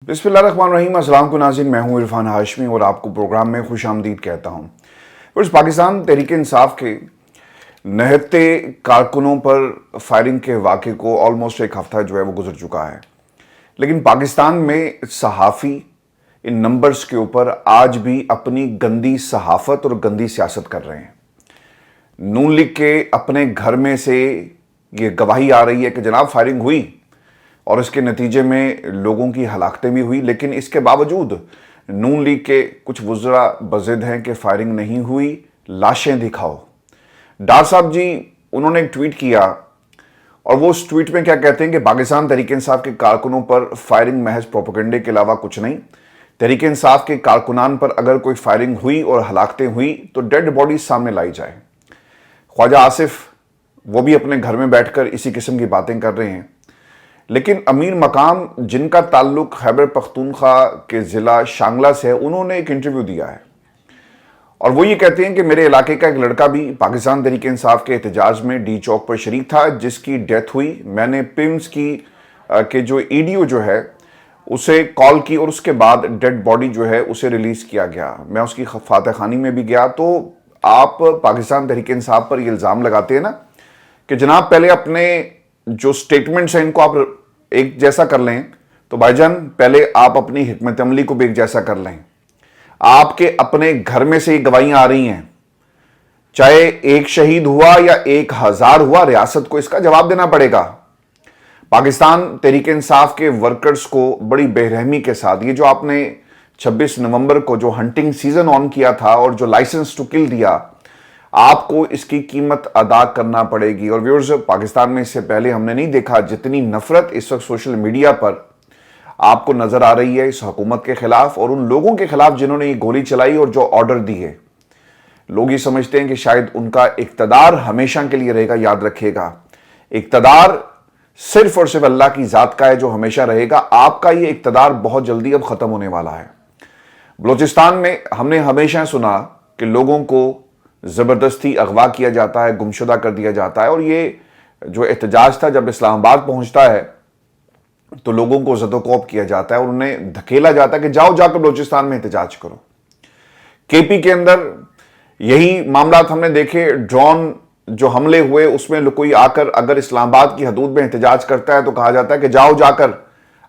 बिस्मिल्लाहिर्रहमानिर्रहीम। अस्सलाम को नाज़रीन, मैं हूं इरफान हाशमी और आपको प्रोग्राम में खुश आमदीद कहता हूं। पाकिस्तान तहरीक इंसाफ के निहत्ते कारकुनों पर फायरिंग के वाक़े को ऑलमोस्ट एक हफ्ता जो है वो गुजर चुका है, लेकिन पाकिस्तान में सहाफ़ी इन नंबर्स के ऊपर आज भी अपनी गंदी सहाफ़त और गंदी सियासत कर रहे हैं। नून लीग के अपने घर में से ये गवाही आ रही है कि जनाब फायरिंग हुई और इसके नतीजे में लोगों की हलाकतें भी हुई, लेकिन इसके बावजूद नून लीग के कुछ वुज़रा बज़िद हैं कि फायरिंग नहीं हुई, लाशें दिखाओ। डार साहब जी उन्होंने एक ट्वीट किया और वो उस ट्वीट में क्या कहते हैं कि पाकिस्तान तहरीक इंसाफ के कारकुनों पर फायरिंग महज प्रोपेगेंडे के अलावा कुछ नहीं। तहरीक इंसाफ के कारकुनान पर अगर कोई फायरिंग हुई और हलाकतें हुई तो डेड बॉडी सामने लाई जाए। ख्वाजा आसिफ वो भी अपने घर में बैठकर इसी किस्म की बातें कर रहे हैं, लेकिन अमीर मकाम जिनका ताल्लुक खैबर पख्तूनख्वा के ज़िला शांगला से है, उन्होंने एक इंटरव्यू दिया है और वो ये कहते हैं कि मेरे इलाके का एक लड़का भी पाकिस्तान तहरीक इंसाफ के एहतजाज में डी चौक पर शरीक था, जिसकी डेथ हुई। मैंने पिम्स के जो ईडीओ जो है उसे कॉल की और उसके बाद डेड बॉडी जो है उसे रिलीज़ किया गया। मैं उसकी फातह खानी में भी गया। तो आप पाकिस्तान तहरीक इंसाफ पर ये इल्ज़ाम लगाते हैं ना कि जनाब पहले अपने जो स्टेटमेंट्स हैं इनको आप एक जैसा कर लें, तो भाईजान पहले आप अपनी हिकमत अमली को भी एक जैसा कर लें। आपके अपने घर में से ये गवाहियां आ रही हैं, चाहे एक शहीद हुआ या 1000 हुआ, रियासत को इसका जवाब देना पड़ेगा। पाकिस्तान तहरीक इंसाफ के वर्कर्स को बड़ी बेरहमी के साथ ये जो आपने 26 नवंबर को जो हंटिंग सीजन ऑन किया था और जो लाइसेंस टू किल दिया, आपको इसकी कीमत अदा करना पड़ेगी। और व्यूअर्स, पाकिस्तान में इससे पहले हमने नहीं देखा जितनी नफरत इस वक्त सोशल मीडिया पर आपको नजर आ रही है इस हुकूमत के खिलाफ और उन लोगों के खिलाफ जिन्होंने ये गोली चलाई और जो ऑर्डर दिए। लोग ये समझते हैं कि शायद उनका इक्तदार हमेशा के लिए रहेगा। याद रखिएगा, इक्तदार सिर्फ और सिर्फ अल्लाह की जात का है जो हमेशा रहेगा। आपका ये इक्तदार बहुत जल्दी अब खत्म होने वाला है। बलूचिस्तान में हमने हमेशा सुना कि लोगों को ज़बरदस्ती अगवा किया जाता है, गुमशुदा कर दिया जाता है, और ये जो एहतजाज था जब इस्लामाबाद पहुंचता है तो लोगों को ज़दोकोब किया जाता है और उन्हें धकेला जाता है कि जाओ जाकर बलूचिस्तान में एहतजाज करो। केपी के अंदर यही मामला हमने देखे। ड्रोन जो हमले हुए उसमें कोई आकर अगर इस्लामाबाद की हदूद में एहतजाज करता है तो कहा जाता है कि जाओ जाकर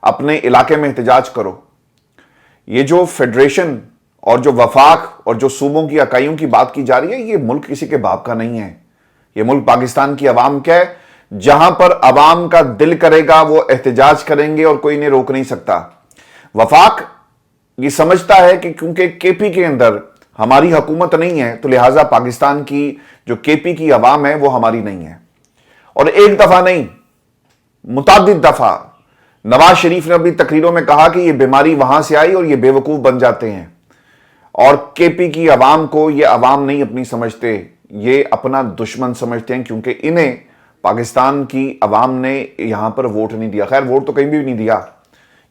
अपने इलाके में एहतजाज करो। ये जो फेडरेशन और जो वफाक और जो सूबों की इकाइयों की बात की जा रही है, ये मुल्क किसी के बाप का नहीं है। ये मुल्क पाकिस्तान की आवाम का है। जहां पर आवाम का दिल करेगा वो एहतजाज करेंगे और कोई इन्हें रोक नहीं सकता। वफाक ये समझता है कि क्योंकि केपी के अंदर हमारी हुकूमत नहीं है तो लिहाजा पाकिस्तान की जो केपी की आवाम है वो हमारी नहीं है। और एक दफा नहीं, मुतादिद दफा नवाज शरीफ ने अपनी तकरीरों में कहा कि ये बीमारी वहां से आई और ये बेवकूफ बन जाते हैं। और केपी की आवाम को ये आवाम नहीं अपनी समझते, ये अपना दुश्मन समझते हैं, क्योंकि इन्हें पाकिस्तान की आवाम ने यहां पर वोट नहीं दिया। खैर, वोट तो कहीं भी नहीं दिया।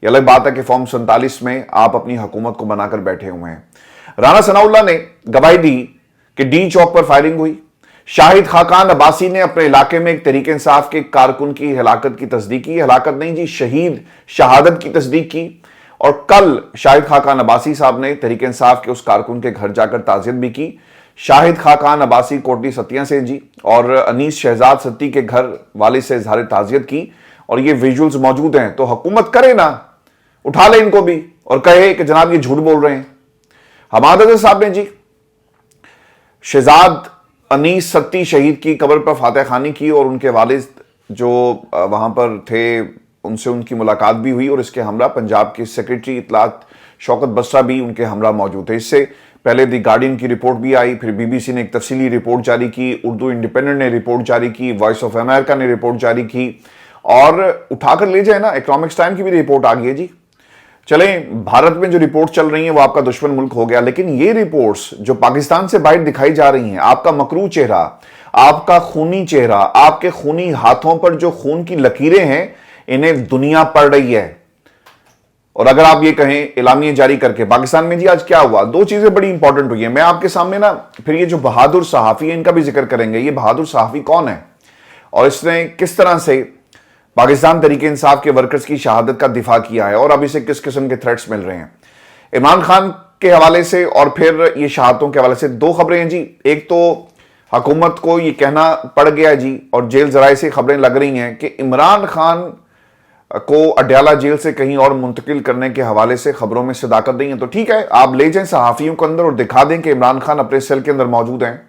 ये अलग बात है कि फॉर्म 47 में आप अपनी हुकूमत को बनाकर बैठे हुए हैं। राना सनाउल्लाह ने गवाही दी कि डी चौक पर फायरिंग हुई। शाहिद खाकान अब्बासी ने अपने इलाके में एक तहरीक इंसाफ के कारकुन की हलाकत की तस्दीक की। हलाकत नहीं जी, शहादत की तस्दीक की। और कल शाहिद खाकान अब्बासी साहब ने तहरीक इंसाफ के उस कारकुन के घर जाकर ताज़ियत भी की। शाहिद खाकान अब्बासी कोटली सतिया से जी और अनीस शहजाद सत्ती के घर वाले से इजहार ताज़ियत की, और ये विजुअल्स मौजूद हैं। तो हुकूमत करे ना, उठा ले इनको भी और कहे कि जनाब ये झूठ बोल रहे हैं। हमाद साहब ने जी शहजाद अनीस सत्ती शहीद की कब्र पर फातह खानी की और उनके वालिद जो वहां पर थे उनसे उनकी मुलाकात भी हुई, और इसके हमरा पंजाब के सेक्रेटरी इतलात शौकत बसरा भी उनके हमरा मौजूद थे। इससे पहले दी गार्डियन की रिपोर्ट भी आई, फिर बीबीसी ने एक तफसीली रिपोर्ट जारी की, उर्दू इंडिपेंडेंट ने रिपोर्ट जारी की, वॉइस ऑफ अमेरिका ने रिपोर्ट जारी की, और उठाकर ले जाए ना इकोनॉमिक्स टाइम की भी रिपोर्ट आ गई है जी। चलें, भारत में जो रिपोर्ट चल रही है वो आपका दुश्मन मुल्क हो गया, लेकिन ये रिपोर्ट्स जो पाकिस्तान से बाहर दिखाई जा रही हैं, आपका मकरू चेहरा, आपका खूनी चेहरा, आपके खूनी हाथों पर जो खून की लकीरें हैं, इन्हें दुनिया पढ़ रही है। और अगर आप ये कहें इलामिया जारी करके पाकिस्तान में जी आज क्या हुआ, दो चीजें बड़ी इंपॉर्टेंट हुई है। मैं आपके सामने ना फिर ये जो बहादुर सहाफी है इनका भी जिक्र करेंगे। ये बहादुर सहाफी कौन है और इसने किस तरह से पाकिस्तान तहरीक इंसाफ के वर्कर्स की शहादत का दिफा किया है और अब इसे किस किस्म के थ्रेट्स मिल रहे हैं इमरान खान के हवाले से और फिर ये शहादतों के हवाले से। दो खबरें हैं जी। एक तो हुकूमत को ये कहना पड़ गया जी और जेल जराए से खबरें लग रही हैं कि इमरान खान को अडयाला जेल से कहीं और मुंतकिल करने के हवाले से खबरों में सदाकत नहीं है। तो ठीक है, आप ले जाएं सहाफियों को अंदर और दिखा दें कि इमरान खान अपने सेल के अंदर मौजूद हैं।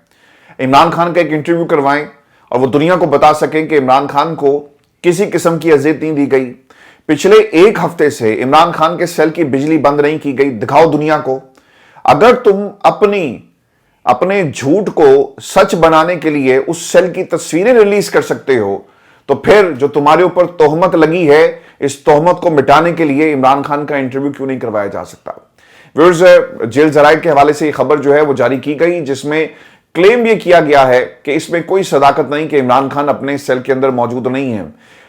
इमरान खान का एक इंटरव्यू करवाएं और वो दुनिया को बता सकें कि इमरान खान को किसी किस्म की अजियत नहीं दी गई। पिछले एक हफ्ते से इमरान खान के सेल की बिजली बंद नहीं की गई। दिखाओ दुनिया को। अगर तुम अपने झूठ को सच बनाने के लिए उस सेल की तस्वीरें रिलीज कर सकते हो तो फिर जो तुम्हारे ऊपर तोहमत लगी है, इस तोहमत को मिटाने के लिए इमरान खान का इंटरव्यू क्यों नहीं करवाया जा सकता। व्यूअर्स, जेल जराए के हवाले से ये खबर जो है वो जारी की गई, जिसमें क्लेम ये किया गया है कि इसमें कोई सदाकत नहीं कि इमरान खान अपने सेल के अंदर मौजूद नहीं है।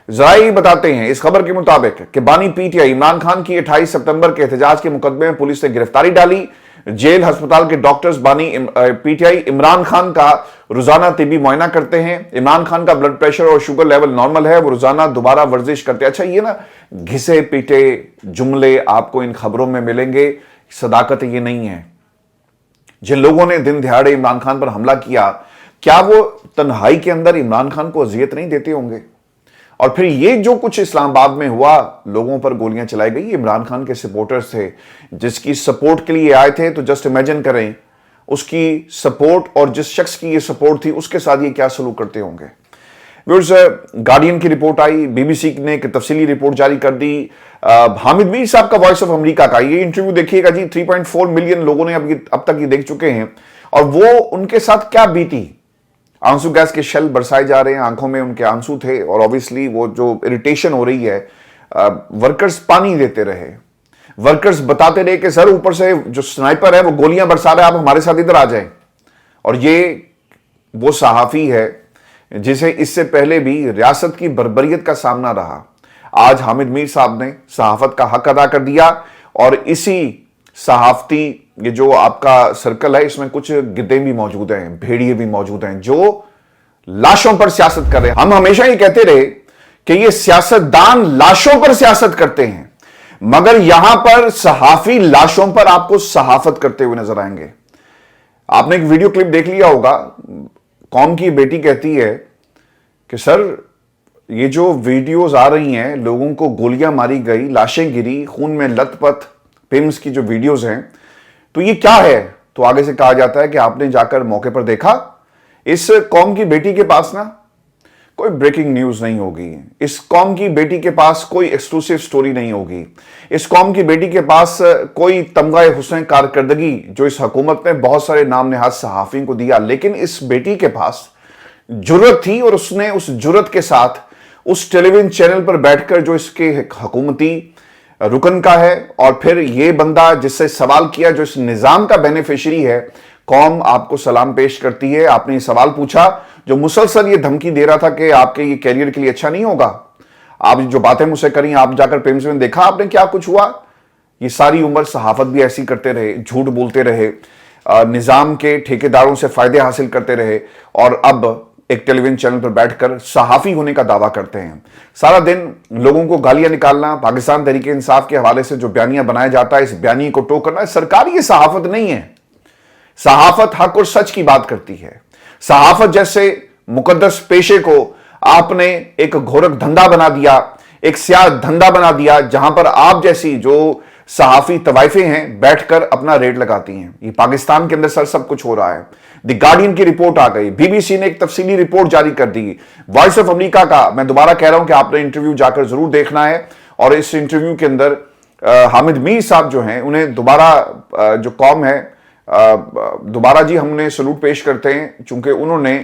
जराए ये बताते हैं इस खबर के मुताबिक कि बानी पीटीआई इमरान खान की 28 सितंबर के एहतजाज के मुकदमे में पुलिस ने गिरफ्तारी डाली। जेल अस्पताल के डॉक्टर्स बानी पीटीआई इमरान खान का रोजाना तिबी मुआयना करते हैं। इमरान खान का ब्लड प्रेशर और शुगर लेवल नॉर्मल है, वो रोजाना दोबारा वर्जिश करते हैं। अच्छा, ये ना घिसे पीटे जुमले आपको इन खबरों में मिलेंगे, सदाकत ये नहीं है। जिन लोगों ने दिन दिहाड़े इमरान खान पर हमला किया, क्या वो तन्हाई के अंदर इमरान खान को अजियत नहीं देते होंगे? और फिर ये जो कुछ इस्लामाबाद में हुआ, लोगों पर गोलियां चलाई गई, इमरान खान के सपोर्टर्स थे जिसकी सपोर्ट के लिए आए थे। तो जस्ट इमेजिन करें उसकी सपोर्ट और जिस शख्स की ये सपोर्ट थी उसके साथ ये क्या सलूक करते होंगे। व्यूअर्स, गार्डियन की रिपोर्ट आई, बीबीसी ने एक तफसीली रिपोर्ट जारी कर दी। हामिद मीर साहब का वॉइस ऑफ अमेरिका का ये इंटरव्यू देखिएगा जी। 3.4 मिलियन लोगों ने अब तक ये देख चुके हैं और वो उनके साथ क्या बीती। आंसू गैस के शेल बरसाए जा रहे हैं, आंखों में उनके आंसू थे और ऑब्वियसली वो जो इरिटेशन हो रही है, वर्कर्स पानी देते रहे, वर्कर्स बताते रहे कि सर ऊपर से जो स्नाइपर है वो गोलियां बरसा रहा है, आप हमारे साथ इधर आ जाएं। और ये वो सहाफी है जिसे इससे पहले भी रियासत की बर्बरियत का सामना रहा। आज हामिद मीर साहब ने सहाफत का हक अदा कर दिया और इसी सहाफती ये जो आपका सर्कल है इसमें कुछ गिद्धे भी मौजूद हैं, भेड़िए भी मौजूद हैं जो लाशों पर सियासत कर रहे हैं। हम हमेशा ये कहते रहे कि ये सियासतदान लाशों पर सियासत करते हैं, मगर यहां पर सहाफी लाशों पर आपको सहाफत करते हुए नजर आएंगे। आपने एक वीडियो क्लिप देख लिया होगा, कौम की बेटी कहती है कि सर ये जो वीडियोस आ रही हैं, लोगों को गोलियां मारी गई, लाशें गिरी, खून में लथपथ पिम्स की जो वीडियोस हैं, तो ये क्या है? तो आगे से कहा जाता है कि आपने जाकर मौके पर देखा, इस कौम की बेटी के पास ना कोई ब्रेकिंग न्यूज नहीं होगी, इस कौम की बेटी के पास कोई एक्सक्लूसिव स्टोरी नहीं होगी, इस कौम की बेटी के पास कोई तमगा हुस्न कारकर्दगी जो इस हुकूमत ने बहुत सारे नाम नेहाद सहाफियों को दिया, लेकिन इस बेटी के पास जुर्रत थी और उसने उस जुर्रत के साथ उस टेलीविजन चैनल पर बैठकर जो इसके हुकूमती रुकन का है और फिर ये बंदा जिससे सवाल किया जो इस निजाम का बेनिफिशियरी है, कौम आपको सलाम पेश करती है। आपने ये सवाल पूछा, जो मुसलसल ये धमकी दे रहा था कि आपके ये कैरियर के लिए अच्छा नहीं होगा, आप जो बातें मुझसे करी, आप जाकर पेम्स में देखा आपने क्या कुछ हुआ। ये सारी उम्र सहाफत भी ऐसी करते रहे, झूठ बोलते रहे, निजाम के ठेकेदारों से फायदे हासिल करते रहे और अब एक टेलीविजन चैनल पर बैठकर सहाफी होने का दावा करते हैं। सारा दिन लोगों को गालियां निकालना, पाकिस्तान तहरीक इंसाफ के हवाले से जो बयानिया बनाया जाता है, इस बयानी को टो करना, सरकारी ये सहाफत नहीं है। सहाफत हक और सच की बात करती है। सहाफत जैसे मुकद्दस पेशे को आपने एक घोरक धंधा बना दिया, एक स्याह धंधा बना दिया, जहां पर आप जैसी जो सहाफी तवाइफे हैं बैठकर अपना रेट लगाती हैं। ये पाकिस्तान के अंदर सर सब कुछ हो रहा है। द गार्डियन की रिपोर्ट आ गई, बीबीसी ने एक तफसीली रिपोर्ट जारी कर दी, वॉइस ऑफ अमेरिका का, मैं दोबारा कह रहा हूं कि आपने इंटरव्यू जाकर जरूर देखना है। और इस इंटरव्यू के अंदर हामिद मीर साहब जो हैं, उन्हें दोबारा जो कौम है, दोबारा जी हमने सलूट पेश करते हैं, चूंकि उन्होंने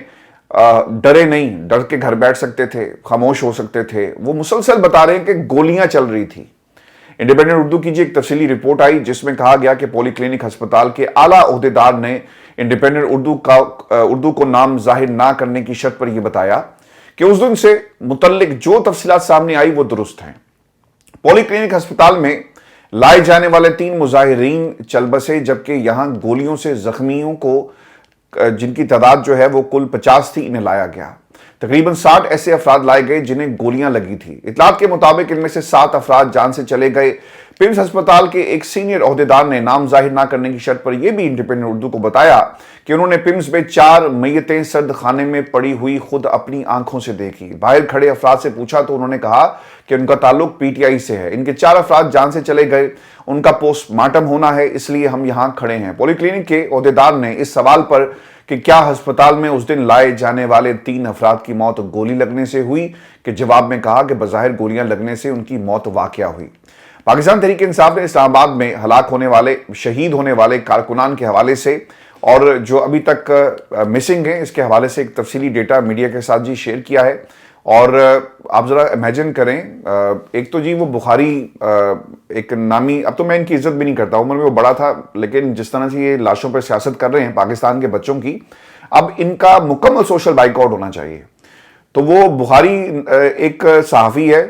डरे नहीं, डर के घर बैठ सकते थे, खामोश हो सकते थे। वो मुसलसल बता रहे हैं कि गोलियां चल रही थी। इंडिपेंडेंट उर्दू की जी एक तफसीली रिपोर्ट आई जिसमें कहा गया कि पॉली क्लिनिक अस्पताल के आला ओहदेदार ने इंडिपेंडेंट उर्दू को नाम जाहिर ना करने की शर्त पर यह बताया कि उस दिन से मुतल्लिक जो तफसीलात सामने आई वो दुरुस्त हैं। पॉली क्लिनिक अस्पताल में लाए जाने वाले 3 मुजाहिरीन चल बसे, जबकि यहां गोलियों से जख्मियों को जिनकी तादाद जो है वो कुल 50 थी, इन्हें लाया गया। तकरीबन 60 ऐसे अफराद लाए गए जिन्हें गोलियां लगी थी। इतलात के मुताबिक इनमें से 7 अफराद जान से चले गए। पिम्स अस्पताल के एक सीनियर ओहदेदार ने नाम जाहिर ना करने की शर्त पर यह भी इंडिपेंडेंट उर्दू को बताया कि उन्होंने पिम्स में 4 मैयतें सर्द खाने में पड़ी हुई खुद अपनी आंखों से देखी। बाहर खड़े अफराद से पूछा तो उन्होंने कहा कि उनका ताल्लुक पीटीआई से है। इनके 4 अफराद जान से चले गए, उनका पोस्टमार्टम होना है, इसलिए हम यहां खड़े हैं। पॉलीक्लिनिक के ओहदेदार ने इस सवाल पर कि क्या अस्पताल में उस दिन लाए जाने वाले 3 अफराद की मौत गोली लगने से हुई, के जवाब में कहा कि बज़ाहिर गोलियां लगने से उनकी मौत वाक़या हुई। पाकिस्तान तहरीक इंसाफ ने इस्लामाबाद में हलाक होने वाले, शहीद होने वाले कारकुनान के हवाले से और जो अभी तक मिसिंग हैं इसके हवाले से एक तफसीली डेटा मीडिया के साथ जी शेयर किया है। और आप ज़रा इमेजिन करें, एक तो जी वो बुखारी एक नामी, अब तो मैं इनकी इज्जत भी नहीं करता, उम्र में वो बड़ा था, लेकिन जिस तरह से ये लाशों पर सियासत कर रहे हैं पाकिस्तान के बच्चों की, अब इनका मुकम्मल सोशल बाइकआउट होना चाहिए। तो वो बुखारी एक सहाफ़ी है,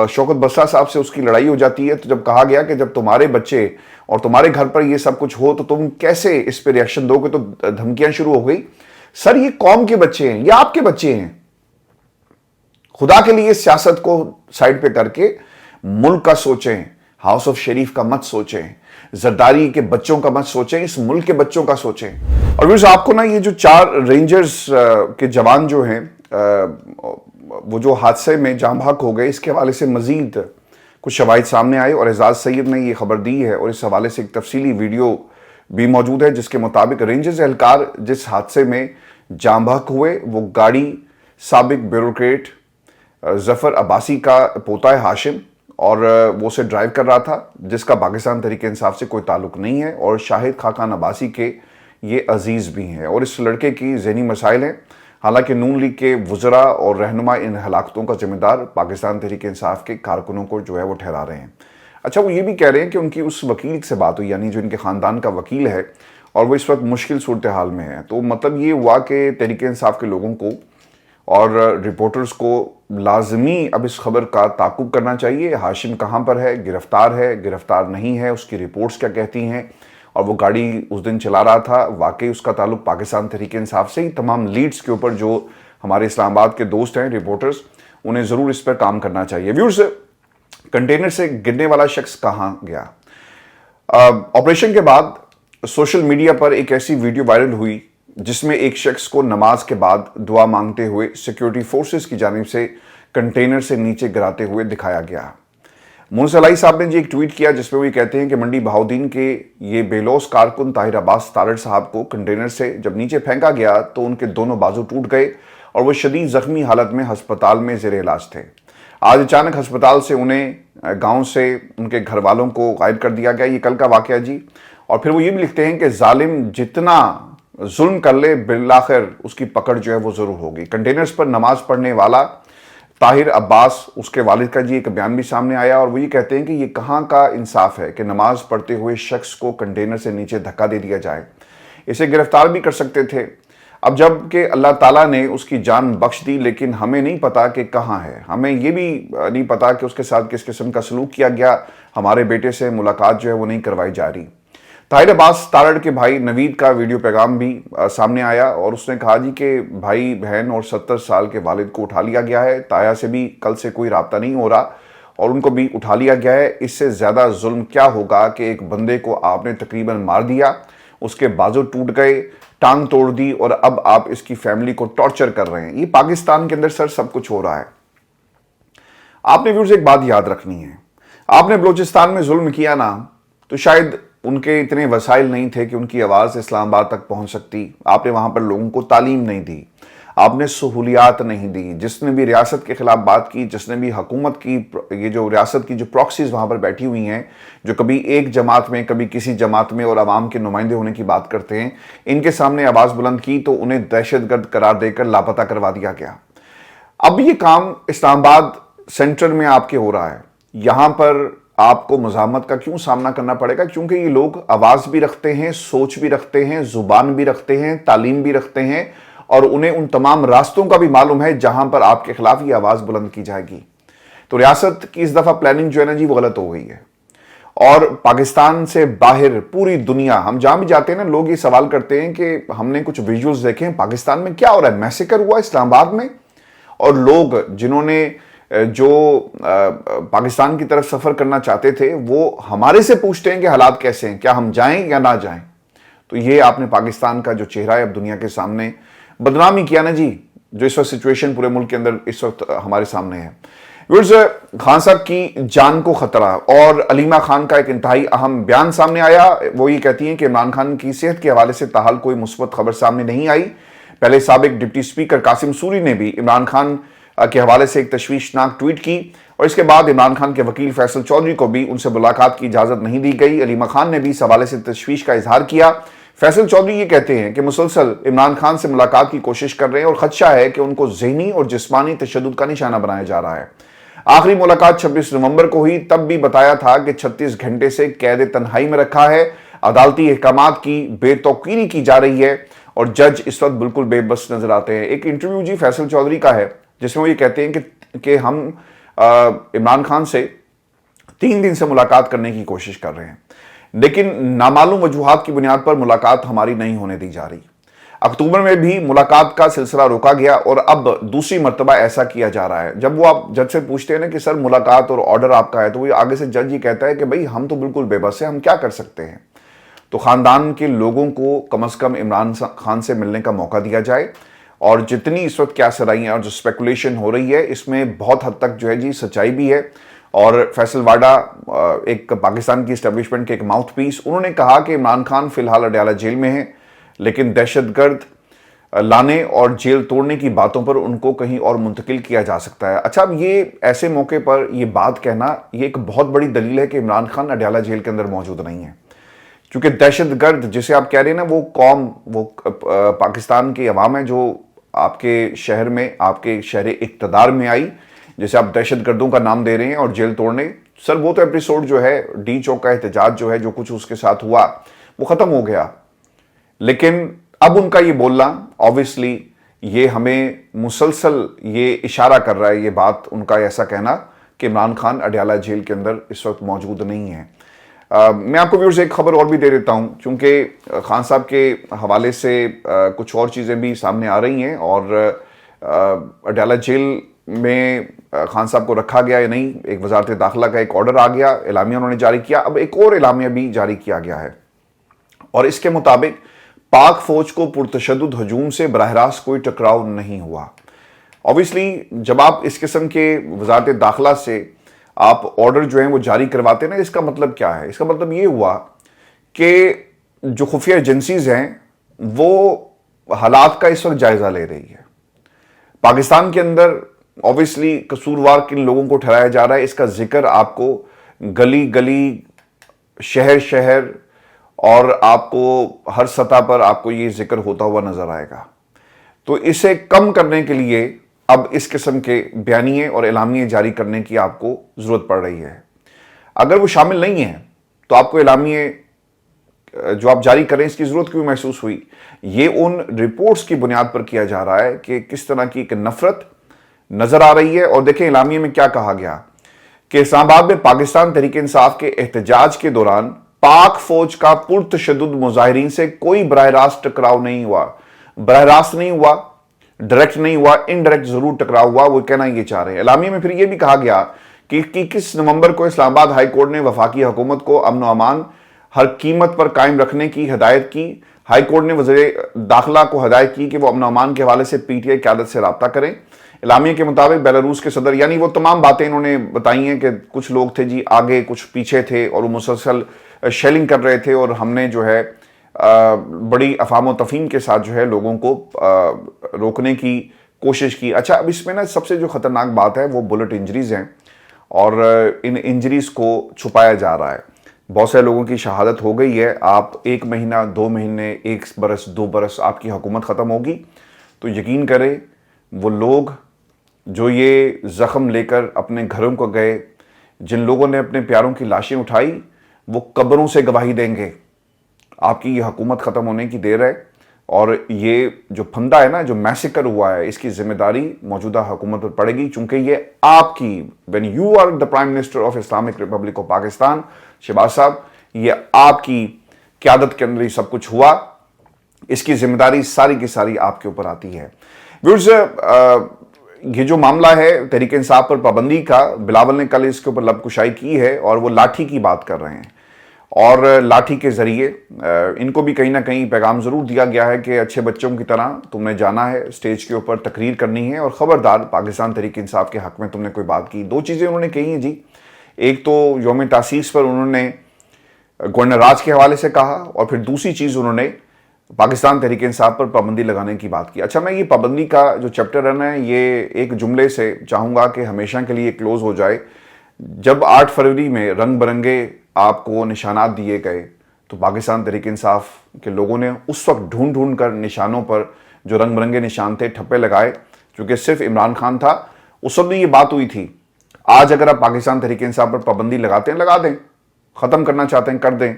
शौकत बसरा साहब से उसकी लड़ाई हो जाती है। तो जब कहा गया कि जब तुम्हारे बच्चे और तुम्हारे घर पर ये सब कुछ हो तो तुम कैसे इस पर रिएक्शन दोगे, तो धमकियां शुरू हो गई। सर ये कौम के बच्चे हैं, ये आपके बच्चे हैं। खुदा के लिए सियासत को साइड पे करके मुल्क का सोचें, हाउस ऑफ शरीफ का मत सोचें, जरदारी के बच्चों का मत सोचें, इस मुल्क के बच्चों का सोचें। और व्यूअर्स आपको ना ये जो 4 रेंजर्स के जवान जो हैं वो जो हादसे में जाम बहक हो गए, इसके हवाले से मजीद कुछ शवाहिद सामने आए और एजाज सैयद ने ये खबर दी है और इस हवाले से एक तफसीली वीडियो भी मौजूद है जिसके मुताबिक रेंजर्स एहलकार जिस हादसे में जाम बहक हुए वो गाड़ी साबिक ब्यूरोक्रेट जफर अब्बासी का पोता है हाशिम, और वो उसे ड्राइव कर रहा था जिसका पाकिस्तान तहरीक इंसाफ से कोई ताल्लुक नहीं है, और शाहिद खाकान अब्बासी के ये अजीज़ भी हैं और इस लड़के की ज़हनी मसाइल हैं। हालांकि नून लीग के वज़रा और रहनुमा इन हलाकतों का जिम्मेदार पाकिस्तान तहरीक इंसाफ के कारकुनों को जो है वो ठहरा रहे हैं। अच्छा, वो ये भी कह रहे हैं कि उनकी उस वकील से बात हुई, यानी जो इनके ख़ानदान का वकील है, और वो इस वक्त मुश्किल सूरत हाल में है। तो मतलब ये हुआ कि तहरीक इंसाफ के लोगों को और रिपोर्टर्स को लाजमी अब इस खबर का ताक़ुब करना चाहिए, हाशिम कहाँ पर है, गिरफ्तार नहीं है, उसकी रिपोर्ट्स क्या कहती हैं, और वो गाड़ी उस दिन चला रहा था, वाकई उसका ताल्लुक पाकिस्तान तहरीक इंसाफ से ही। तमाम लीड्स के ऊपर जो हमारे इस्लामाबाद के दोस्त हैं रिपोर्टर्स, उन्हें ज़रूर इस पर काम करना चाहिए। व्यूअर्स, कंटेनर से गिरने वाला शख्स कहाँ गया? ऑपरेशन के बाद सोशल मीडिया पर एक ऐसी वीडियो वायरल हुई जिसमें एक शख्स को नमाज के बाद दुआ मांगते हुए सिक्योरिटी फोर्सेस की जानिब से कंटेनर से नीचे गिराते हुए दिखाया गया। मुंसलाई साहब ने जी एक ट्वीट किया जिसमें वो ये कहते हैं कि मंडी बहाउद्दीन के ये बेलौस कारकुन ताहिर अब्बास तारड़ साहब को कंटेनर से जब नीचे फेंका गया तो उनके दोनों बाजू टूट गए और वो शदीद जख्मी हालत में हस्पताल में ज़ेर इलाज थे। आज अचानक हस्पताल से उन्हें गाँव से उनके घर वालों को गायब कर दिया गया। ये कल का वाक़या जी। और फिर वो ये भी लिखते हैं कि जालिम जितना जुल्म कर ले बिलाखिर उसकी पकड़ जो है वो ज़रूर होगी। कंटेनर्स पर नमाज पढ़ने वाला ताहिर अब्बास, उसके वालिद का जी एक बयान भी सामने आया और वो ये कहते हैं कि ये कहाँ का इंसाफ है कि नमाज पढ़ते हुए शख्स को कंटेनर से नीचे धक्का दे दिया जाए। इसे गिरफ्तार भी कर सकते थे। अब जब कि अल्लाह ताला ने उसकी जान बख्श दी, लेकिन हमें नहीं पता कि कहाँ है, हमें ये भी नहीं पता कि उसके साथ किस किस्म का सलूक किया गया। हमारे बेटे से मुलाकात जो है वो नहीं करवाई जा रही। ताहिर अब्बास तारड़ के भाई नवीद का वीडियो पैगाम भी सामने आया और उसने कहा जी कि भाई बहन और 70 साल के वालिद को उठा लिया गया है। ताया से भी कल से कोई राब्ता नहीं हो रहा और उनको भी उठा लिया गया है। इससे ज़्यादा जुल्म क्या होगा कि एक बंदे को आपने तकरीबन मार दिया, उसके बाजू टूट गए, टांग तोड़ दी और अब आप इसकी फैमिली को टॉर्चर कर रहे हैं। ये पाकिस्तान के अंदर सर सब कुछ हो रहा है। आपने व्यूअर्स एक बात याद रखनी है, आपने बलूचिस्तान में जुल्म किया ना तो शायद उनके इतने वसाइल नहीं थे कि उनकी आवाज़ इस्लामाबाद तक पहुंच सकती। आपने वहां पर लोगों को तालीम नहीं दी, आपने सहूलियात नहीं दी। जिसने भी रियासत के खिलाफ बात की, जिसने भी हुकूमत की, ये जो रियासत की जो प्रॉक्सीज वहां पर बैठी हुई हैं, जो कभी एक जमात में कभी किसी जमात में और आवाम के नुमाइंदे होने की बात करते हैं, इनके सामने आवाज़ बुलंद की तो उन्हें दहशतगर्द करार देकर लापता करवा दिया गया। अब ये काम इस्लामाबाद सेंटर में आपके हो रहा है। यहाँ पर आपको मज़ामत का क्यों सामना करना पड़ेगा? क्योंकि ये लोग आवाज़ भी रखते हैं, सोच भी रखते हैं, ज़ुबान भी रखते हैं, तालीम भी रखते हैं और उन्हें उन तमाम रास्तों का भी मालूम है जहां पर आपके खिलाफ ये आवाज़ बुलंद की जाएगी। तो रियासत की इस दफ़ा प्लानिंग जो है ना जी वो गलत हो गई है। और पाकिस्तान से बाहर पूरी दुनिया, हम जहां भी जाते हैं ना, लोग ये सवाल करते हैं कि हमने कुछ विजुअल्स देखे हैं, पाकिस्तान में क्या हो रहा है, मैसेकर हुआ इस्लामाबाद में اور لوگ جنہوں نے جو پاکستان کی طرف سفر کرنا چاہتے تھے وہ ہمارے سے پوچھتے ہیں کہ حالات کیسے ہیں, کیا ہم جائیں یا نہ جائیں. تو یہ آپ نے پاکستان کا جو چہرہ ہے اب دنیا کے سامنے بدنام ہی کیا نا جی, جو اس وقت سچویشن پورے ملک کے اندر اس وقت ہمارے سامنے ہے. خان صاحب کی جان کو خطرہ, اور علیمہ خان کا ایک انتہائی اہم بیان سامنے آیا. وہ یہ کہتی ہیں کہ عمران خان کی صحت کے حوالے سے تاحال کوئی مثبت خبر سامنے نہیں آئی. پہلے سابق ڈپٹی اسپیکر قاسم سوری نے بھی عمران خان کے حوالے سے ایک تشویشناک ٹویٹ کی, اور اس کے بعد عمران خان کے وکیل فیصل چودھری کو بھی ان سے ملاقات کی اجازت نہیں دی گئی. علیمہ خان نے بھی اس حوالے سے تشویش کا اظہار کیا. فیصل چودھری یہ کہتے ہیں کہ مسلسل عمران خان سے ملاقات کی کوشش کر رہے ہیں اور خدشہ ہے کہ ان کو ذہنی اور جسمانی تشدد کا نشانہ بنایا جا رہا ہے. آخری ملاقات 26 نومبر کو ہوئی, تب بھی بتایا تھا کہ 36 گھنٹے سے قید تنہائی میں رکھا ہے. عدالتی احکامات کی بے توقیری کی جا رہی ہے اور جج اس وقت بالکل بے بس نظر آتے ہیں. ایک انٹرویو جی فیصل چودھری کا ہے جس میں وہ یہ کہتے ہیں کہ ہم عمران خان سے 3 دن سے ملاقات کرنے کی کوشش کر رہے ہیں, لیکن نامعلوم وجوہات کی بنیاد پر ملاقات ہماری نہیں ہونے دی جا رہی. اکتوبر میں بھی ملاقات کا سلسلہ روکا گیا اور اب دوسری مرتبہ ایسا کیا جا رہا ہے. جب وہ آپ جج سے پوچھتے ہیں نا کہ سر ملاقات اور آرڈر آپ کا ہے, تو وہ آگے سے جج یہ کہتا ہے کہ بھئی ہم تو بالکل بے بس ہیں, ہم کیا کر سکتے ہیں. تو خاندان کے لوگوں کو کم از کم عمران خان سے ملنے کا موقع دیا جائے, اور جتنی اس وقت کیا سرائیاں اور جو اسپیکولیشن ہو رہی ہے اس میں بہت حد تک جو ہے جی سچائی بھی ہے. اور فیصل واڈا ایک پاکستان کی اسٹیبلشمنٹ کے ایک ماؤتھ پیس, انہوں نے کہا کہ عمران خان فی الحال اڈیالہ جیل میں ہیں, لیکن دہشت گرد لانے اور جیل توڑنے کی باتوں پر ان کو کہیں اور منتقل کیا جا سکتا ہے. اچھا, اب یہ ایسے موقع پر یہ بات کہنا یہ ایک بہت بڑی دلیل ہے کہ عمران خان اڈیالہ جیل کے اندر موجود نہیں ہے, کیونکہ دہشت گرد جسے آپ کہہ رہے ہیں نا, وہ قوم, وہ پاکستان کی عوام ہے جو آپ کے شہر میں, آپ کے شہر اقتدار میں آئی, جیسے آپ دہشت گردوں کا نام دے رہے ہیں اور جیل توڑنے. سر وہ تو ایپیسوڈ جو ہے ڈی چوک کا احتجاج جو ہے, جو کچھ اس کے ساتھ ہوا وہ ختم ہو گیا, لیکن اب ان کا یہ بولنا آبویسلی یہ ہمیں مسلسل یہ اشارہ کر رہا ہے, یہ بات ان کا ایسا کہنا کہ عمران خان اڈیالہ جیل کے اندر اس وقت موجود نہیں ہے. میں آپ کو ویورز ایک خبر اور بھی دے دیتا ہوں, چونکہ خان صاحب کے حوالے سے کچھ اور چیزیں بھی سامنے آ رہی ہیں, اور اڈیالہ جیل میں خان صاحب کو رکھا گیا یا نہیں, ایک وزارت داخلہ کا ایک آرڈر آ گیا, اعلامیہ انہوں نے جاری کیا. اب ایک اور اعلامیہ بھی جاری کیا گیا ہے, اور اس کے مطابق پاک فوج کو پرتشدد ہجوم سے براہ راست کوئی ٹکراؤ نہیں ہوا. اوبیسلی جب آپ اس قسم کے وزارت داخلہ سے آپ آرڈر جو ہیں وہ جاری کرواتے ہیں نا, اس کا مطلب کیا ہے؟ اس کا مطلب یہ ہوا کہ جو خفیہ ایجنسیز ہیں وہ حالات کا اس وقت جائزہ لے رہی ہے. پاکستان کے اندر اوبیسلی قصوروار کن لوگوں کو ٹھہرایا جا رہا ہے, اس کا ذکر آپ کو گلی گلی, شہر شہر, اور آپ کو ہر سطح پر آپ کو یہ ذکر ہوتا ہوا نظر آئے گا. تو اسے کم کرنے کے لیے اب اس قسم کے بیانیے اور اعلامیے جاری کرنے کی آپ کو ضرورت پڑ رہی ہے. اگر وہ شامل نہیں ہیں تو آپ کو اعلامیے جو آپ جاری کریں اس کی ضرورت کیوں محسوس ہوئی؟ یہ ان رپورٹس کی بنیاد پر کیا جا رہا ہے کہ کس طرح کی ایک نفرت نظر آ رہی ہے. اور دیکھیں اعلامیے میں کیا کہا گیا کہ اسلام آباد میں پاکستان تحریک انصاف کے احتجاج کے دوران پاک فوج کا پرتشدد مظاہرین سے کوئی براہ راست ٹکراؤ نہیں ہوا. براہ راست نہیں ہوا, ڈائریکٹ نہیں ہوا, انڈائریکٹ ضرور ٹکراؤ ہوا. وہ کہنا یہ چاہ رہے ہیں. اعلامیے میں پھر یہ بھی کہا گیا کہ 21 نومبر کو اسلام آباد ہائی کورٹ نے وفاقی حکومت کو امن و امان ہر قیمت پر قائم رکھنے کی ہدایت کی. ہائی کورٹ نے وزیر داخلہ کو ہدایت کی کہ وہ امن و امان کے حوالے سے پی ٹی آئی قیادت سے رابطہ کریں. اعلامیے کے مطابق بیلاروس کے صدر, یعنی وہ تمام باتیں انہوں نے بتائی ہیں کہ کچھ لوگ تھے جی آگے, کچھ پیچھے تھے, اور وہ مسلسل شیلنگ کر رہے تھے, اور ہم نے جو ہے بڑی افہام و تفہیم کے ساتھ جو ہے لوگوں کو روکنے کی کوشش کی. اچھا, اب اس میں نا سب سے جو خطرناک بات ہے وہ بلٹ انجریز ہیں, اور ان انجریز کو چھپایا جا رہا ہے. بہت سے لوگوں کی شہادت ہو گئی ہے. آپ 1 مہینہ 2 مہینے 1 برس 2 برس آپ کی حکومت ختم ہوگی تو یقین کریں وہ لوگ جو یہ زخم لے کر اپنے گھروں کو گئے, جن لوگوں نے اپنے پیاروں کی لاشیں اٹھائی, وہ قبروں سے گواہی دیں گے. آپ کی یہ حکومت ختم ہونے کی دیر ہے, اور یہ جو پھندہ ہے نا, جو میسیکر ہوا ہے, اس کی ذمہ داری موجودہ حکومت پر پڑے گی, چونکہ یہ آپ کی, when you are the Prime Minister of Islamic Republic of Pakistan, Shahbaz صاحب, یہ آپ کی قیادت کے اندر ہی سب کچھ ہوا. اس کی ذمہ داری ساری کی ساری آپ کے اوپر آتی ہے. ویورز, یہ جو معاملہ ہے تحریک انصاف پر پابندی کا، بلاول نے کل اس کے اوپر لب کشائی کی ہے اور وہ لاٹھی کی بات کر رہے ہیں، اور لاٹھی کے ذریعے ان کو بھی کہیں نہ کہیں پیغام ضرور دیا گیا ہے کہ اچھے بچوں کی طرح تم نے جانا ہے، اسٹیج کے اوپر تقریر کرنی ہے، اور خبردار پاکستان تحریک انصاف کے حق میں تم نے کوئی بات کی۔ دو چیزیں انہوں نے کہی ہیں جی، ایک تو یوم تاسیس پر انہوں نے گورنر راج کے حوالے سے کہا، اور پھر دوسری چیز انہوں نے پاکستان تحریک انصاف پر پابندی لگانے کی بات کی۔ اچھا، میں یہ پابندی کا جو چیپٹر رن ہے یہ ایک جملے سے چاہوں گا کہ ہمیشہ کے لیے کلوز ہو جائے۔ جب 8 فروری میں رنگ برنگے آپ کو نشانات دیے گئے تو پاکستان تحریک انصاف کے لوگوں نے اس وقت ڈھونڈ ڈھونڈ کر نشانوں پر جو رنگ برنگے نشان تھے ٹھپے لگائے، کیونکہ صرف عمران خان تھا۔ اس وقت بھی یہ بات ہوئی تھی۔ آج اگر آپ پاکستان تحریک انصاف پر پابندی لگاتے ہیں، لگا دیں، ختم کرنا چاہتے ہیں کر دیں،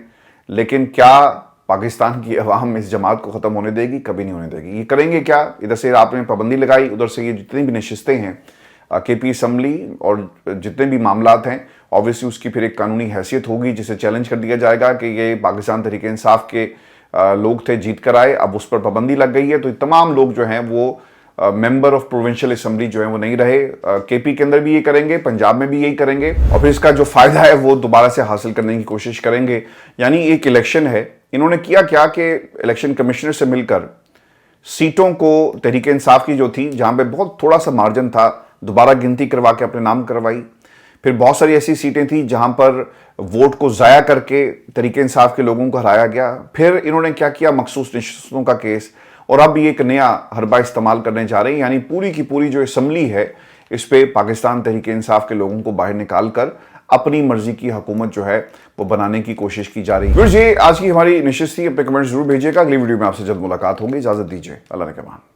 لیکن کیا پاکستان کی عوام اس جماعت کو ختم ہونے دے گی؟ کبھی نہیں ہونے دے گی۔ یہ کریں گے کیا؟ ادھر سے آپ نے پابندی لگائی، ادھر سے یہ جتنی بھی نشستیں ہیں کے پی اسمبلی اور جتنے بھی معاملات ہیں، obviously اس کی پھر ایک قانونی حیثیت ہوگی جسے چیلنج کر دیا جائے گا کہ یہ پاکستان تحریک انصاف کے لوگ تھے، جیت کر آئے، اب اس پر پابندی لگ گئی ہے، تو یہ تمام لوگ جو ہیں وہ ممبر آف پروونشل اسمبلی جو ہیں وہ نہیں رہے۔ کے پی کے اندر بھی یہ کریں گے، پنجاب میں بھی یہی کریں گے، اور پھر اس کا جو فائدہ ہے وہ دوبارہ سے حاصل کرنے کی کوشش کریں گے۔ یعنی ایک الیکشن ہے، انہوں نے کیا کہ الیکشن کمشنر سے مل کر سیٹوں کو تحریک انصاف کی جو تھی، جہاں پہ بہت تھوڑا سا مارجن تھا، دوبارہ گنتی کروا کے اپنے نام کروائی۔ پھر بہت ساری ایسی سیٹیں تھیں جہاں پر ووٹ کو ضائع کر کے تحریک انصاف کے لوگوں کو ہرایا گیا۔ پھر انہوں نے کیا کیا، مخصوص نشستوں کا کیس، اور اب یہ ایک نیا حربہ استعمال کرنے جا رہے ہیں، یعنی پوری کی پوری جو اسمبلی ہے اس پہ پاکستان تحریک انصاف کے لوگوں کو باہر نکال کر اپنی مرضی کی حکومت جو ہے وہ بنانے کی کوشش کی جا رہی ہے۔ یہ آج کی ہماری نشست تھی، اپنے کمنٹ ضرور بھیجیے گا، اگلی ویڈیو میں آپ سے جلد ملاقات ہوگی، اجازت دیجیے، اللہ نے کے مان۔